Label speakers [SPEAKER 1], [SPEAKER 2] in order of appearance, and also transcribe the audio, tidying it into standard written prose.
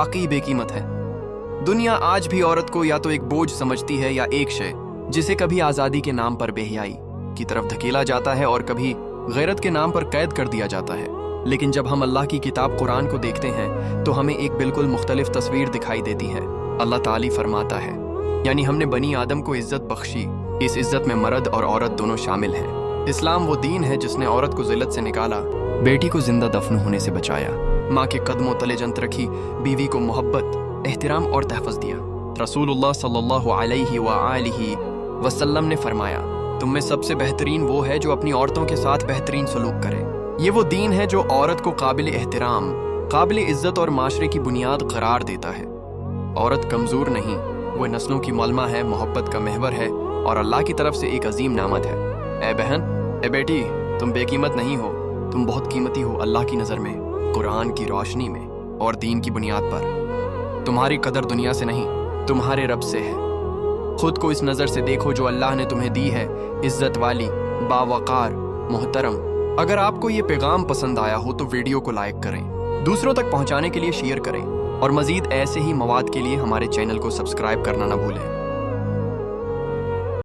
[SPEAKER 1] वाकई बेकीमत है। दुनिया आज भी औरत को या तो एक बोझ समझती है या एक शय जिसे कभी आज़ादी के नाम पर बेहयाई की तरफ धकेला जाता है और कभी गैरत के नाम पर कैद कर दिया जाता है। लेकिन जब हम अल्लाह की किताब कुरान को देखते हैं तो हमें एक बिल्कुल मुख्तलिफ तस्वीर दिखाई देती है। अल्लाह ताली फरमाता है, यानी हमने बनी आदम को इज्जत बख्शी। इस इज्जत में मर्द और औरत दोनों शामिल हैं। इस्लाम वो दीन है जिसने औरत को जिल्लत से निकाला, बेटी को जिंदा दफन होने से बचाया, माँ के कदमों तले जंत रखी, बीवी को मोहब्बत, एहतराम और तहफ़्फ़ुज़ दिया। रसूलुल्लाह सल्लल्लाहु अलैहि वआलिहि वसल्लम ने फरमाया, तुम में सबसे बेहतरीन वो है जो अपनी औरतों के साथ बेहतरीन सलूक करे। ये वो दीन है जो औरत को काबिल एहतराम, काबिल इज्जत और माशरे की बुनियाद करार देता है। औरत कमज़ोर नहीं, वो नस्लों की मलमा है, मोहब्बत का महवर है और अल्लाह की तरफ से एक अजीम नामत है। ए बहन, ए बेटी, तुम बेकीमत नहीं हो, तुम बहुत कीमती हो अल्लाह की नज़र में, कुरान की रोशनी में और दीन की बुनियाद पर। तुम्हारी कदर दुनिया से नहीं, तुम्हारे रब से है। खुद को इस नज़र से देखो जो अल्लाह ने तुम्हें दी है, इज्जत वाली, बावकार, मोहतरम। अगर आपको ये पैगाम पसंद आया हो तो वीडियो को लाइक करें, दूसरों तक पहुंचाने के लिए शेयर करें और मज़ीद ऐसे ही मवाद के लिए हमारे चैनल को सब्सक्राइब करना ना भूलें।